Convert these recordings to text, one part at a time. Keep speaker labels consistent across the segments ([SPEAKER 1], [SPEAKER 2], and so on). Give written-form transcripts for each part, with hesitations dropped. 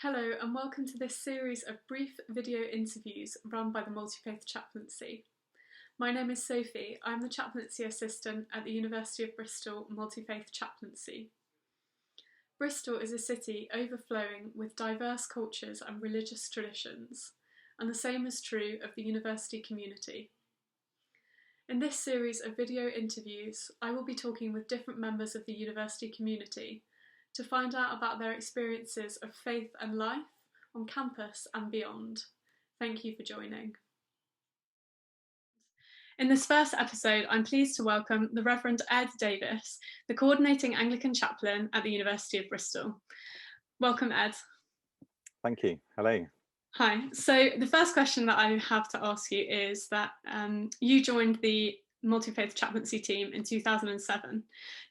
[SPEAKER 1] Hello and welcome to this series of brief video interviews run by the Multifaith Chaplaincy. My name is Sophie. I'm the Chaplaincy Assistant at the University of Bristol Multifaith Chaplaincy. Bristol is a city overflowing with diverse cultures and religious traditions, and the same is true of the university community. In this series of video interviews, I will be talking with different members of the university community to find out about their experiences of faith and life on campus and beyond. Thank you for joining. In this first episode, I'm pleased to welcome the Revd Ed Davis, the Coordinating Anglican Chaplain at the University of Bristol. Welcome, Ed.
[SPEAKER 2] Thank you. Hello.
[SPEAKER 1] Hi. So the first question that I have to ask you is that you joined the Multifaith Chaplaincy team in 2007. Do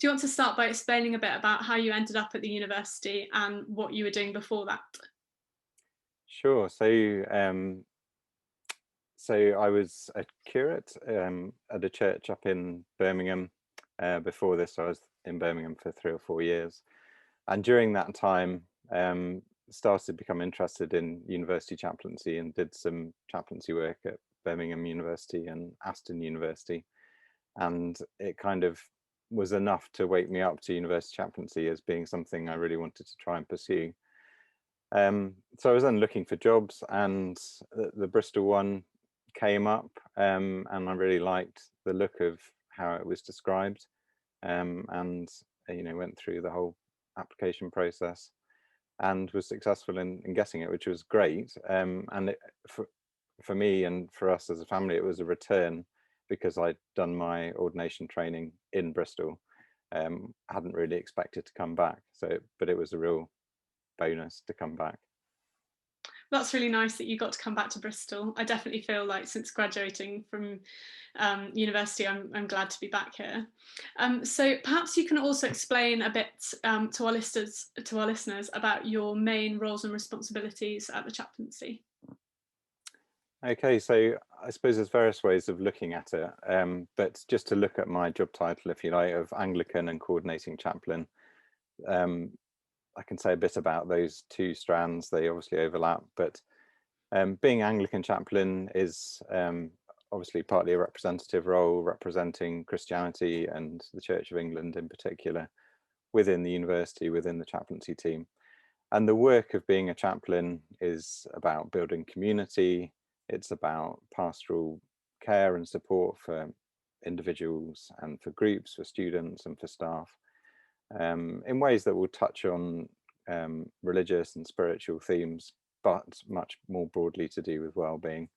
[SPEAKER 1] you want to start by explaining a bit about how you ended up at the university and what you were doing before that?
[SPEAKER 2] Sure. So I was a curate at a church up in Birmingham. Before this, I was in Birmingham for 3 or 4 years, and during that time, started to become interested in university chaplaincy and did some chaplaincy work at Birmingham University and Aston University. And it kind of was enough to wake me up to university chaplaincy as being something I really wanted to try and pursue. So I was then looking for jobs, and the Bristol one came up, and I really liked the look of how it was described, and went through the whole application process and was successful in getting it, which was great. And for me and for us as a family, it was a return, because I'd done my ordination training in Bristol. Hadn't really expected to come back, but it was a real bonus to come back.
[SPEAKER 1] That's really nice that you got to come back to Bristol. I definitely feel like since graduating from university, I'm glad to be back here. So perhaps you can also explain a bit to our listeners about your main roles and responsibilities at the chaplaincy.
[SPEAKER 2] Okay, so I suppose there's various ways of looking at it, but just to look at my job title, if you like, of Anglican and Coordinating Chaplain, I can say a bit about those two strands. They obviously overlap, but being Anglican Chaplain is obviously partly a representative role, representing Christianity and the Church of England in particular within the university, within the chaplaincy team. And the work of being a chaplain is about building community. It's about pastoral care and support for individuals and for groups, for students and for staff, in ways that will touch on religious and spiritual themes, but much more broadly to do with well-being.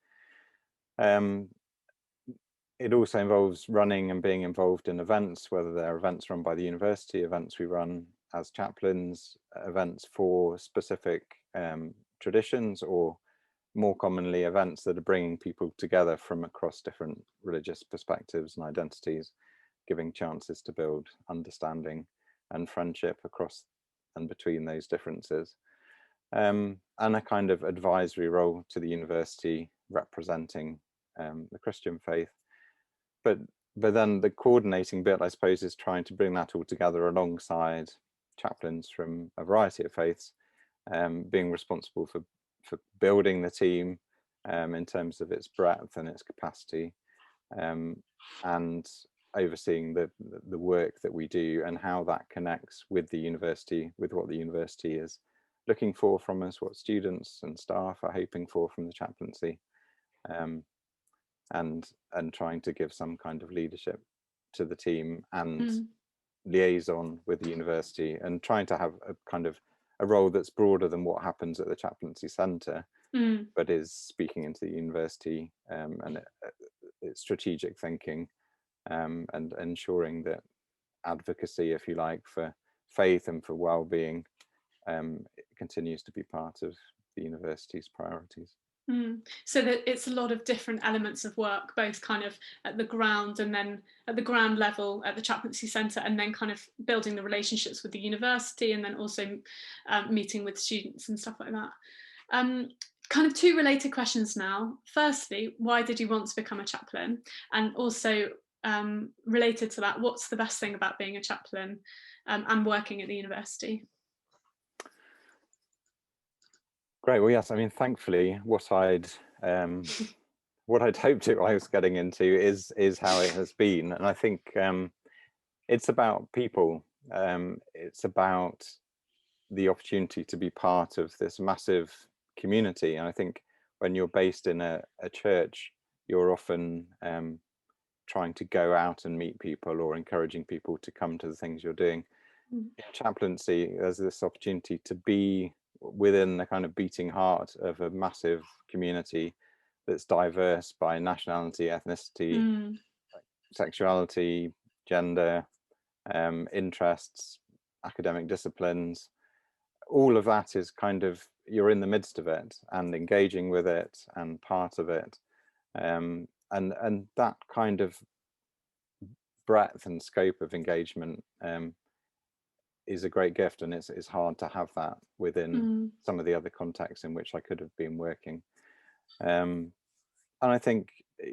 [SPEAKER 2] It also involves running and being involved in events, whether they're events run by the university, events we run as chaplains, events for specific traditions, or more commonly events that are bringing people together from across different religious perspectives and identities, giving chances to build understanding and friendship across and between those differences, and a kind of advisory role to the university representing the Christian faith. But then the coordinating bit, I suppose, is trying to bring that all together alongside chaplains from a variety of faiths, being responsible for building the team in terms of its breadth and its capacity, and overseeing the work that we do and how that connects with the university, with what the university is looking for from us, what students and staff are hoping for from the chaplaincy, and trying to give some kind of leadership to the team and liaison with the university, and trying to have a kind of a role that's broader than what happens at the chaplaincy centre, but is speaking into the university and its strategic thinking, and ensuring that advocacy, if you like, for faith and for well-being continues to be part of the university's priorities.
[SPEAKER 1] So that it's a lot of different elements of work, both kind of at the ground and then at the ground level at the chaplaincy centre, and then kind of building the relationships with the university, and then also meeting with students and stuff like that. Kind of two related questions now. Firstly, why did you want to become a chaplain? And also related to that, what's the best thing about being a chaplain and working at the university?
[SPEAKER 2] Great. Well, yes, I mean, thankfully, what I'd hoped I was getting into is how it has been, and I think it's about people. It's about the opportunity to be part of this massive community. And I think when you're based in a church, you're often trying to go out and meet people or encouraging people to come to the things you're doing.
[SPEAKER 1] Mm.
[SPEAKER 2] In chaplaincy, there's this opportunity to be within the kind of beating heart of a massive community that's diverse by nationality, ethnicity,
[SPEAKER 1] Mm.
[SPEAKER 2] sexuality, gender, interests, academic disciplines. All of that is kind of, you're in the midst of it and engaging with it and part of it, and that kind of breadth and scope of engagement is a great gift, and it's hard to have that within some of the other contexts in which I could have been working. And I think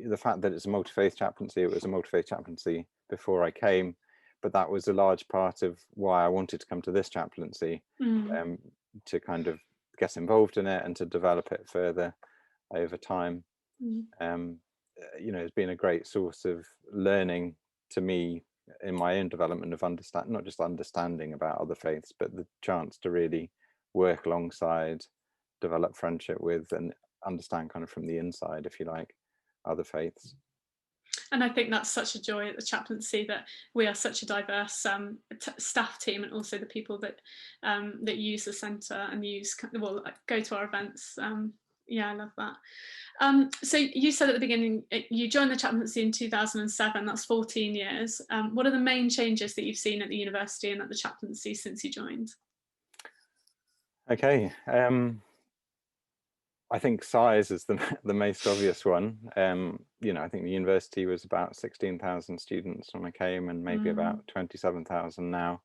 [SPEAKER 2] the fact that it's a multi-faith chaplaincy, it was a multi-faith chaplaincy before I came, but that was a large part of why I wanted to come to this chaplaincy, to kind of get involved in it and to develop it further over time. You know, it's been a great source of learning to me in my own development of not just understanding about other faiths, but the chance to really work alongside, develop friendship with, and understand kind of from the inside, if you like, other faiths.
[SPEAKER 1] And I think that's such a joy at the chaplaincy, that we are such a diverse staff team, and also the people that that use the centre and go to our events. Yeah, I love that. So you said at the beginning you joined the chaplaincy in 2007. That's 14 years. What are the main changes that you've seen at the university and at the chaplaincy since you joined?
[SPEAKER 2] Okay. I think size is the most obvious one. You know, I think the university was about 16,000 students when I came, and maybe about 27,000 now,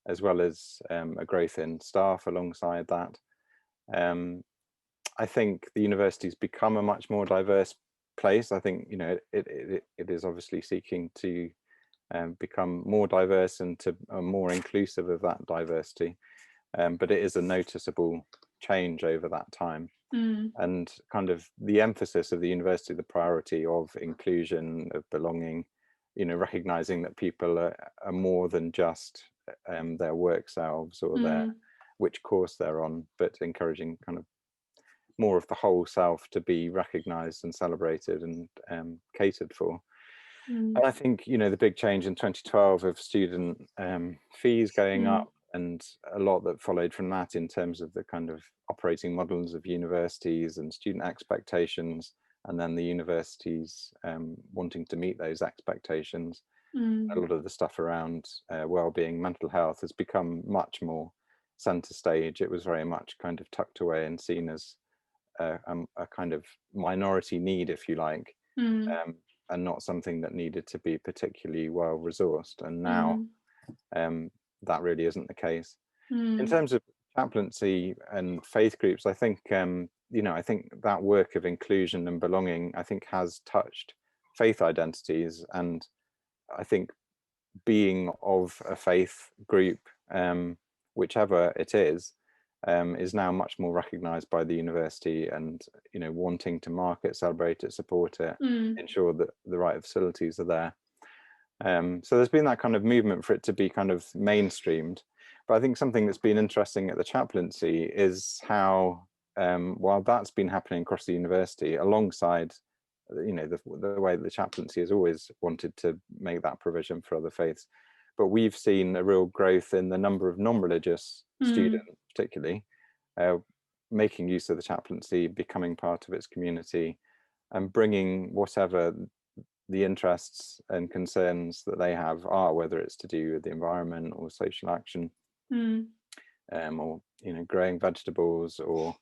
[SPEAKER 2] as well as a growth in staff alongside that. I think the university's become a much more diverse place. I think, you know, it is obviously seeking to become more diverse and to more inclusive of that diversity. But it is a noticeable change over that time. And kind of the emphasis of the university, the priority of inclusion, of belonging, you know, recognizing that people are more than just their work selves or their which course they're on, but encouraging kind of more of the whole self to be recognized and celebrated and catered for. And I think, you know, the big change in 2012 of student fees going up, and a lot that followed from that in terms of the kind of operating models of universities and student expectations, and then the universities wanting to meet those expectations. A lot of the stuff around well-being, mental health has become much more center stage. It was very much kind of tucked away and seen as a kind of minority need, if you like, and not something that needed to be particularly well resourced. And now that really isn't the case. In terms of chaplaincy and faith groups, I think you know, I think that work of inclusion and belonging, I think, has touched faith identities, and I think being of a faith group, whichever it is now much more recognised by the university, and, you know, wanting to market, celebrate it, support it, ensure that the right facilities are there. So there's been that kind of movement for it to be kind of mainstreamed. But I think something that's been interesting at the chaplaincy is how, while that's been happening across the university, alongside, you know, the way that the chaplaincy has always wanted to make that provision for other faiths, but we've seen a real growth in the number of non-religious students, particularly, making use of the chaplaincy, becoming part of its community, and bringing whatever the interests and concerns that they have are, whether it's to do with the environment or social action, or, you know, growing vegetables, or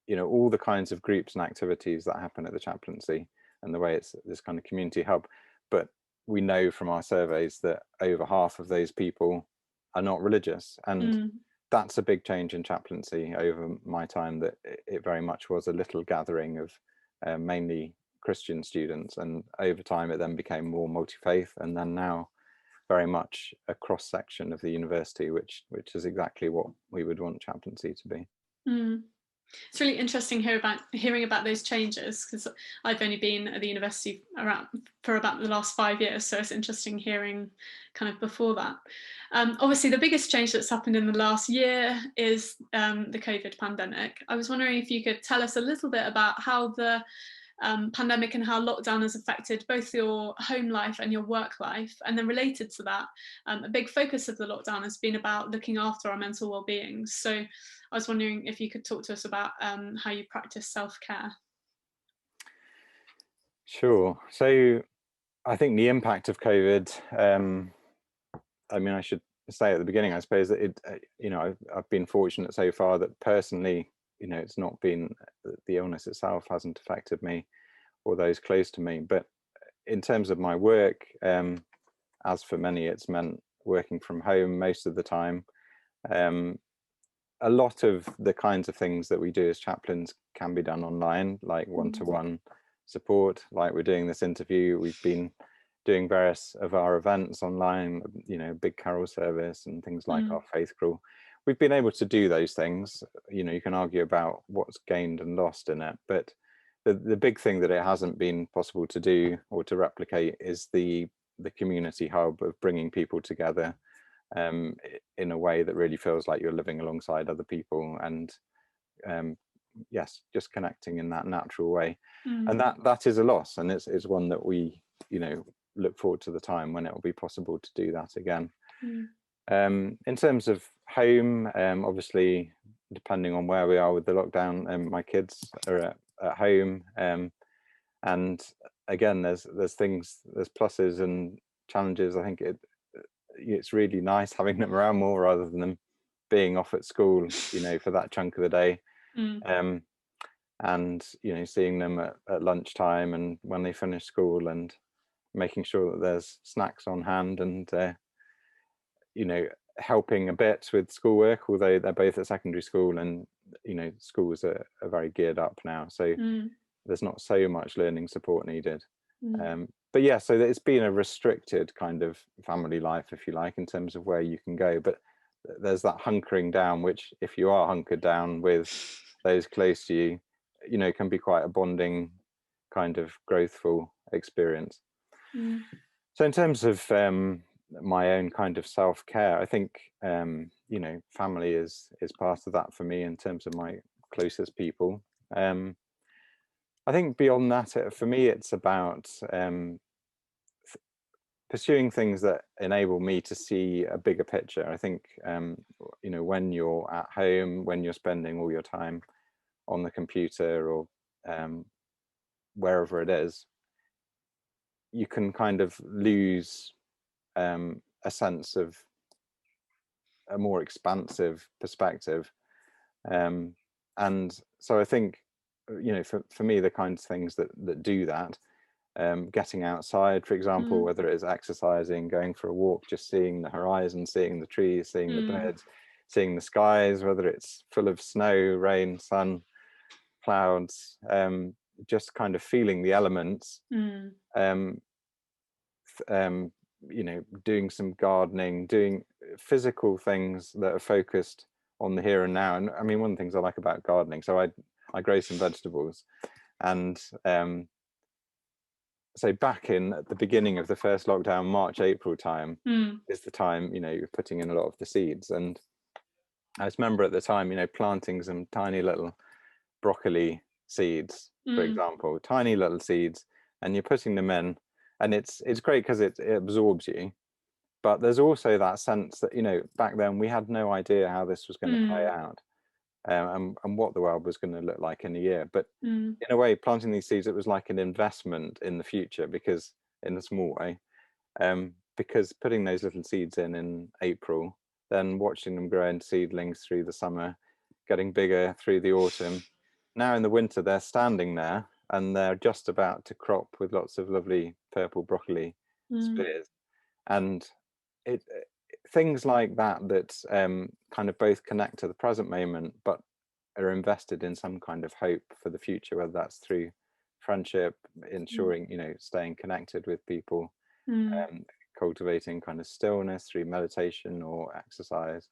[SPEAKER 2] you know, all the kinds of groups and activities that happen at the chaplaincy, and the way it's this kind of community hub. But we know from our surveys that over half of those people are not religious, and that's a big change in chaplaincy over my time, that it very much was a little gathering of mainly Christian students, and over time it then became more multi-faith, and then now very much a cross section of the university, which is exactly what we would want chaplaincy to be.
[SPEAKER 1] Mm. It's really interesting hearing about those changes, because I've only been at the university for about the last 5 years, so it's interesting hearing kind of before that. Obviously, the biggest change that's happened in the last year is the COVID pandemic. I was wondering if you could tell us a little bit about how the pandemic and how lockdown has affected both your home life and your work life. And then related to that, a big focus of the lockdown has been about looking after our mental well-being. So I was wondering if you could talk to us about how you practice self-care.
[SPEAKER 2] Sure. So I think the impact of COVID, I mean, I should say at the beginning, I suppose that I've been fortunate so far that personally, it's not been, the illness itself hasn't affected me or those close to me. But in terms of my work, as for many, it's meant working from home most of the time. A lot of the kinds of things that we do as chaplains can be done online, like one-to-one support, like we're doing this interview. We've been doing various of our events online, big carol service and things like our faith crawl. We've been able to do those things. You can argue about what's gained and lost in it, but the big thing that it hasn't been possible to do or to replicate is the community hub of bringing people together in a way that really feels like you're living alongside other people, and yes, just connecting in that natural way. And that is a loss, and it's one that we look forward to the time when it will be possible to do that again. In terms of home, obviously depending on where we are with the lockdown, my kids are at home, and again there's pluses and challenges. I think it's really nice having them around more rather than them being off at school for that chunk of the day. And seeing them at lunchtime and when they finish school, and making sure that there's snacks on hand, and helping a bit with schoolwork, although they're both at secondary school, and schools are very geared up now, so there's not so much learning support needed. But yeah, so it's been a restricted kind of family life, if you like, in terms of where you can go, but there's that hunkering down, which if you are hunkered down with those close to you, can be quite a bonding kind of growthful experience. So in terms of my own kind of self-care, I think family is part of that for me in terms of my closest people. I think beyond that, for me, it's about pursuing things that enable me to see a bigger picture. I think when you're at home, when you're spending all your time on the computer or wherever it is, you can kind of lose a sense of a more expansive perspective, and so I think for me, the kinds of things that do that, getting outside, for example, whether it is exercising, going for a walk, just seeing the horizon, seeing the trees, seeing the birds, seeing the skies, whether it's full of snow, rain, sun, clouds, just kind of feeling the elements, doing some gardening, doing physical things that are focused on the here and now. And I mean, one of the things I like about gardening, so I grow some vegetables, and so back at the beginning of the first lockdown, March, April time is the time you're putting in a lot of the seeds. And I just remember at the time planting some tiny little broccoli seeds, for example, tiny little seeds, and you're putting them in, and it's great because it absorbs you. But there's also that sense that back then we had no idea how this was going to play out, and what the world was going to look like in a year. But in a way, planting these seeds, it was like an investment in the future, because in a small way, because putting those little seeds in April, then watching them grow into seedlings through the summer, getting bigger through the autumn. Now in the winter, they're standing there and they're just about to crop with lots of lovely purple broccoli spears. And things like that kind of both connect to the present moment, but are invested in some kind of hope for the future, whether that's through friendship, ensuring staying connected with people, cultivating kind of stillness through meditation or exercise.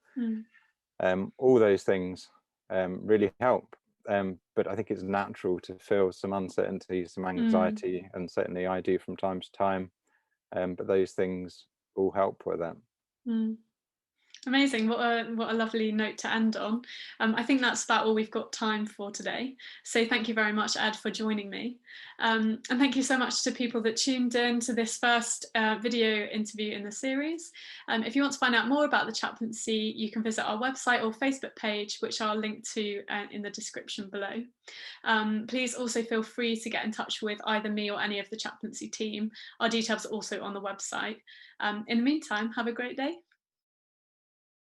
[SPEAKER 2] All those things really help. But I think it's natural to feel some uncertainty, some anxiety, and certainly I do from time to time. But those things all help with it.
[SPEAKER 1] Amazing. What a lovely note to end on. I think that's about all we've got time for today. So thank you very much, Ed, for joining me. And thank you so much to people that tuned in to this first video interview in the series. If you want to find out more about the chaplaincy, you can visit our website or Facebook page, which I'll link to in the description below. Please also feel free to get in touch with either me or any of the chaplaincy team. Our details are also on the website. In the meantime, have a great day.